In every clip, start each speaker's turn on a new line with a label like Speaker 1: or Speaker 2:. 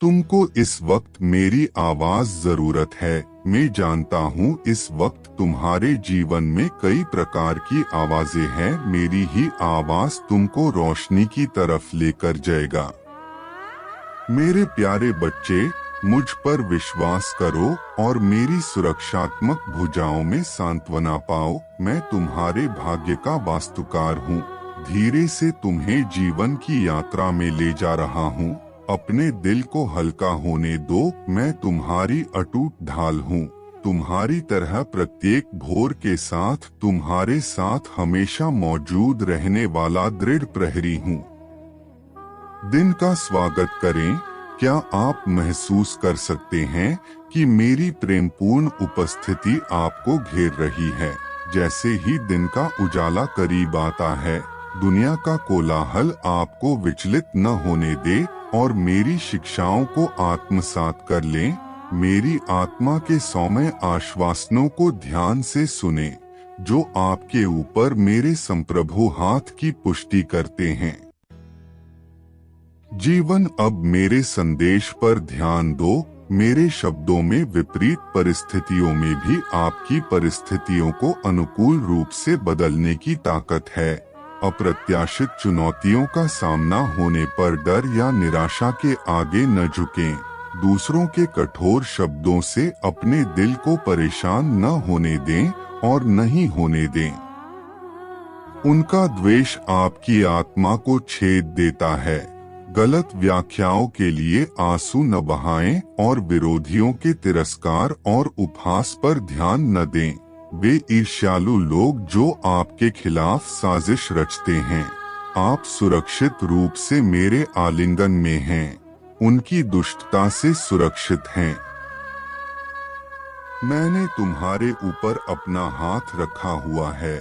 Speaker 1: तुमको इस वक्त मेरी आवाज जरूरत है। मैं जानता हूँ इस वक्त तुम्हारे जीवन में कई प्रकार की आवाजें हैं। मेरी ही आवाज तुमको रोशनी की तरफ लेकर जाएगा। मेरे प्यारे बच्चे, मुझ पर विश्वास करो और मेरी सुरक्षात्मक भुजाओं में सांत्वना पाओ। मैं तुम्हारे भाग्य का वास्तुकार हूँ। धीरे से तुम्हें जीवन की यात्रा में ले जा रहा हूँ। अपने दिल को हल्का होने दो। मैं तुम्हारी अटूट ढाल हूँ। तुम्हारी तरह प्रत्येक भोर के साथ तुम्हारे साथ हमेशा मौजूद रहने वाला दृढ़ प्रहरी हूँ। दिन का स्वागत करें। क्या आप महसूस कर सकते हैं कि मेरी प्रेमपूर्ण उपस्थिति आपको घेर रही है? जैसे ही दिन का उजाला करीब आता है, दुनिया का कोलाहल आपको विचलित न होने दे और मेरी शिक्षाओं को आत्मसात कर लें। मेरी आत्मा के सौम्य आश्वासनों को ध्यान से सुने, जो आपके ऊपर मेरे संप्रभु हाथ की पुष्टि करते हैं। जीवन, अब मेरे संदेश पर ध्यान दो। मेरे शब्दों में विपरीत परिस्थितियों में भी आपकी परिस्थितियों को अनुकूल रूप से बदलने की ताकत है। अप्रत्याशित चुनौतियों का सामना होने पर डर या निराशा के आगे न झुकें। दूसरों के कठोर शब्दों से अपने दिल को परेशान न होने दें और नहीं होने दें। उनका द्वेष आपकी आत्मा को छेद देता है। गलत व्याख्याओं के लिए आंसू न बहाएं और विरोधियों के तिरस्कार और उपहास पर ध्यान न दें। वे ईर्ष्यालु लोग जो आपके खिलाफ साजिश रचते हैं। आप सुरक्षित रूप से मेरे आलिंगन में हैं। उनकी दुष्टता से सुरक्षित हैं। मैंने तुम्हारे ऊपर अपना हाथ रखा हुआ है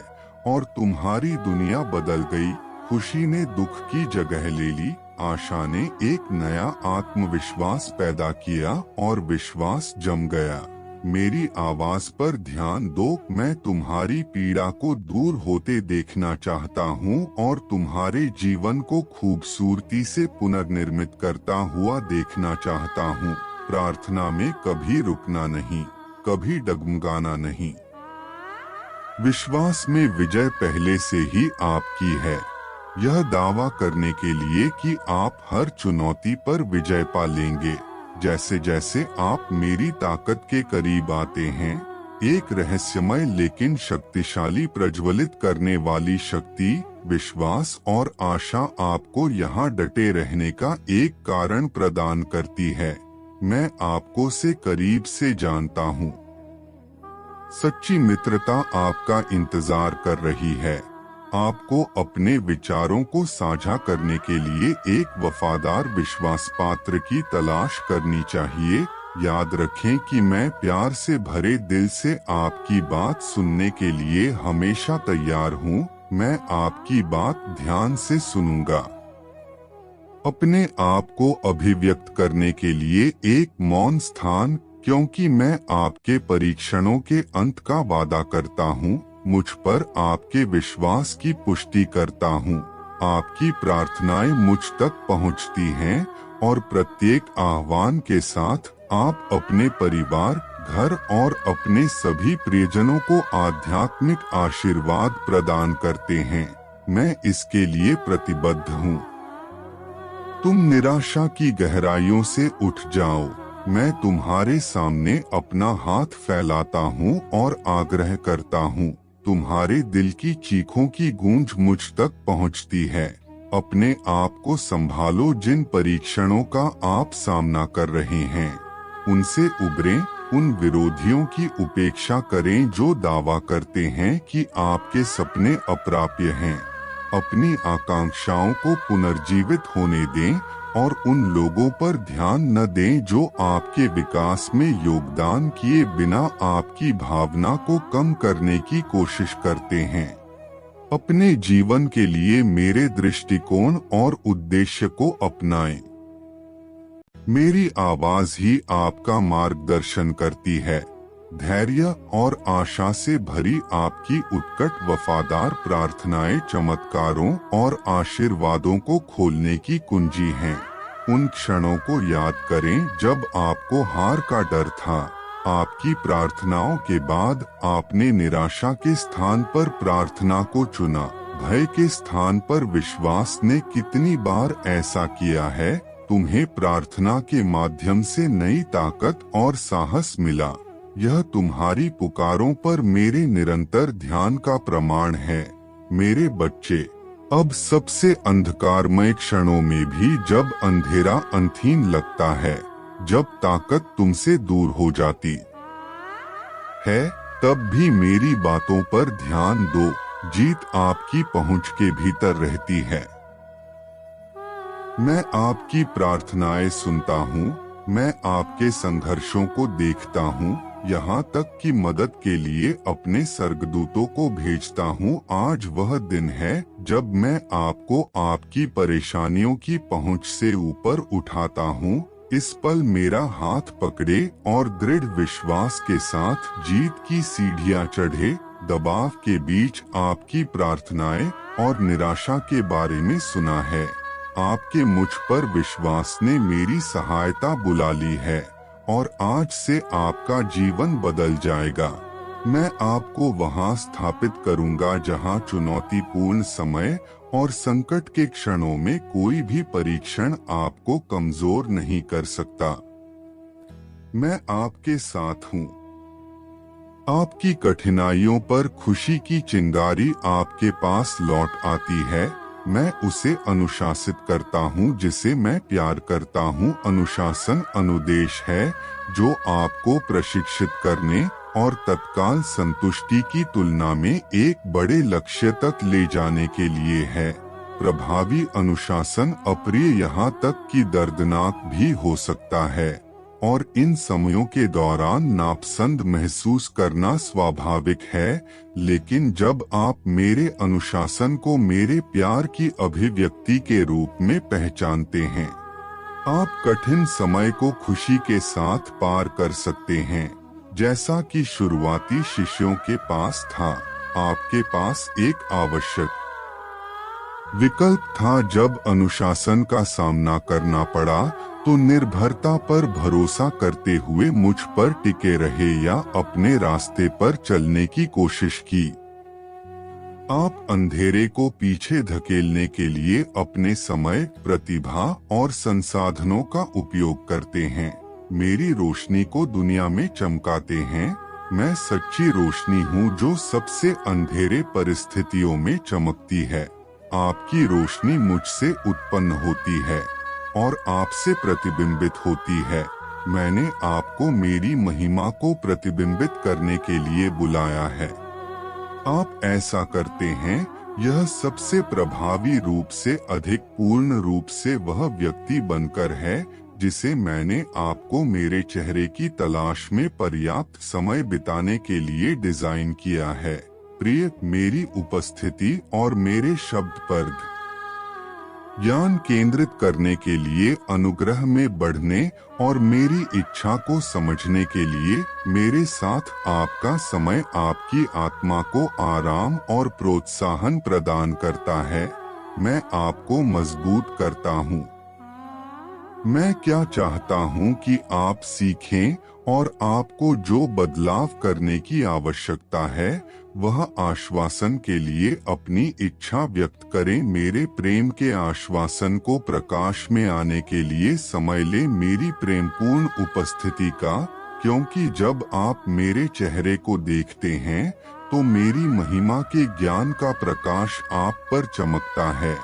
Speaker 1: और तुम्हारी दुनिया बदल गई। खुशी ने दुख की जगह ले ली। आशा ने एक नया आत्मविश्वास पैदा किया और विश्वास जम गया। मेरी आवाज पर ध्यान दो। मैं तुम्हारी पीड़ा को दूर होते देखना चाहता हूँ और तुम्हारे जीवन को खूबसूरती से पुनर्निर्मित करता हुआ देखना चाहता हूँ। प्रार्थना में कभी रुकना नहीं, कभी डगमगाना नहीं। विश्वास में विजय पहले से ही आपकी है। यह दावा करने के लिए कि आप हर चुनौती पर विजय पा लेंगे। जैसे जैसे आप मेरी ताकत के करीब आते हैं, एक रहस्यमय लेकिन शक्तिशाली प्रज्वलित करने वाली शक्ति, विश्वास और आशा आपको यहाँ डटे रहने का एक कारण प्रदान करती है। मैं आपको से करीब से जानता हूँ। सच्ची मित्रता आपका इंतजार कर रही है। आपको अपने विचारों को साझा करने के लिए एक वफादार विश्वास पात्र की तलाश करनी चाहिए। याद रखें कि मैं प्यार से भरे दिल से आपकी बात सुनने के लिए हमेशा तैयार हूँ। मैं आपकी बात ध्यान से सुनूंगा। अपने आप को अभिव्यक्त करने के लिए एक मौन स्थान, क्योंकि मैं आपके परीक्षणों के अंत का वादा करता हूँ। मुझ पर आपके विश्वास की पुष्टि करता हूँ। आपकी प्रार्थनाएं मुझ तक पहुँचती हैं और प्रत्येक आह्वान के साथ आप अपने परिवार, घर और अपने सभी प्रियजनों को आध्यात्मिक आशीर्वाद प्रदान करते हैं। मैं इसके लिए प्रतिबद्ध हूँ। तुम निराशा की गहराइयों से उठ जाओ। मैं तुम्हारे सामने अपना हाथ फैलाता हूँ और आग्रह करता हूँ। तुम्हारे दिल की चीखों की गूंज मुझ तक पहुँचती है। अपने आप को संभालो। जिन परीक्षणों का आप सामना कर रहे हैं, उनसे उबरें। उन विरोधियों की उपेक्षा करें जो दावा करते हैं कि आपके सपने अप्राप्य हैं। अपनी आकांक्षाओं को पुनर्जीवित होने दें और उन लोगों पर ध्यान न दें जो आपके विकास में योगदान किए बिना आपकी भावना को कम करने की कोशिश करते हैं। अपने जीवन के लिए मेरे दृष्टिकोण और उद्देश्य को अपनाएं। मेरी आवाज ही आपका मार्गदर्शन करती है। धैर्य और आशा से भरी आपकी उत्कट वफादार प्रार्थनाएं चमत्कारों और आशीर्वादों को खोलने की कुंजी हैं। उन क्षणों को याद करें जब आपको हार का डर था। आपकी प्रार्थनाओं के बाद आपने निराशा के स्थान पर प्रार्थना को चुना। भय के स्थान पर विश्वास ने कितनी बार ऐसा किया है। तुम्हें प्रार्थना के माध्यम से नई ताकत और साहस मिला। यह तुम्हारी पुकारों पर मेरे निरंतर ध्यान का प्रमाण है। मेरे बच्चे, अब सबसे अंधकारमय क्षणों में भी जब अंधेरा अंतहीन लगता है, जब ताकत तुमसे दूर हो जाती है, तब भी मेरी बातों पर ध्यान दो। जीत आपकी पहुंच के भीतर रहती है। मैं आपकी प्रार्थनाएं सुनता हूँ। मैं आपके संघर्षों को देखता हूँ, यहाँ तक कि मदद के लिए अपने स्वर्गदूतों को भेजता हूँ। आज वह दिन है जब मैं आपको आपकी परेशानियों की पहुँच से ऊपर उठाता हूँ। इस पल मेरा हाथ पकड़े और दृढ़ विश्वास के साथ जीत की सीढ़ियाँ चढ़े। दबाव के बीच आपकी प्रार्थनाएं और निराशा के बारे में सुना है। आपके मुझ पर विश्वास ने मेरी सहायता बुला ली है और आज से आपका जीवन बदल जाएगा। मैं आपको वहां स्थापित करूंगा जहां चुनौतीपूर्ण समय और संकट के क्षणों में कोई भी परीक्षण आपको कमजोर नहीं कर सकता। मैं आपके साथ हूँ। आपकी कठिनाइयों पर खुशी की चिंगारी आपके पास लौट आती है। मैं उसे अनुशासित करता हूँ जिसे मैं प्यार करता हूँ। अनुशासन अनुदेश है जो आपको प्रशिक्षित करने और तत्काल संतुष्टि की तुलना में एक बड़े लक्ष्य तक ले जाने के लिए है। प्रभावी अनुशासन अप्रिय यहाँ तक कि दर्दनाक भी हो सकता है और इन समयों के दौरान नापसंद महसूस करना स्वाभाविक है। लेकिन जब आप मेरे अनुशासन को मेरे प्यार की अभिव्यक्ति के रूप में पहचानते हैं, आप कठिन समय को खुशी के साथ पार कर सकते हैं। जैसा कि शुरुआती शिष्यों के पास था, आपके पास एक आवश्यक विकल्प था। जब अनुशासन का सामना करना पड़ा तो निर्भरता पर भरोसा करते हुए मुझ पर टिके रहे या अपने रास्ते पर चलने की कोशिश की। आप अंधेरे को पीछे धकेलने के लिए अपने समय, प्रतिभा और संसाधनों का उपयोग करते हैं। मेरी रोशनी को दुनिया में चमकाते हैं। मैं सच्ची रोशनी हूँ जो सबसे अंधेरे परिस्थितियों में चमकती है। आपकी रोशनी मुझसे उत्पन्न होती है और आपसे प्रतिबिंबित होती है। मैंने आपको मेरी महिमा को प्रतिबिंबित करने के लिए बुलाया है। आप ऐसा करते हैं। यह सबसे प्रभावी रूप से अधिक पूर्ण रूप से वह व्यक्ति बनकर है जिसे मैंने आपको मेरे चेहरे की तलाश में पर्याप्त समय बिताने के लिए डिजाइन किया है। प्रिय, मेरी उपस्थिति और मेरे शब्द पर ध्यान केंद्रित करने के लिए, अनुग्रह में बढ़ने और मेरी इच्छा को समझने के लिए मेरे साथ आपका समय आपकी आत्मा को आराम और प्रोत्साहन प्रदान करता है। मैं आपको मजबूत करता हूँ। मैं क्या चाहता हूँ कि आप सीखें और आपको जो बदलाव करने की आवश्यकता है वह आश्वासन के लिए अपनी इच्छा व्यक्त करें। मेरे प्रेम के आश्वासन को प्रकाश में आने के लिए समय ले मेरी प्रेमपूर्ण उपस्थिति का, क्योंकि जब आप मेरे चेहरे को देखते हैं तो मेरी महिमा के ज्ञान का प्रकाश आप पर चमकता है।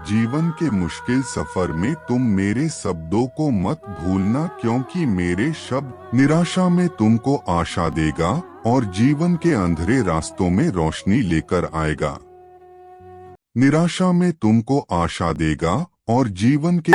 Speaker 1: जीवन के मुश्किल सफर में तुम मेरे शब्दों को मत भूलना, क्योंकि मेरे शब्द निराशा में तुमको आशा देगा और जीवन के अंधेरे रास्तों में रोशनी लेकर आएगा। निराशा में तुमको आशा देगा और जीवन के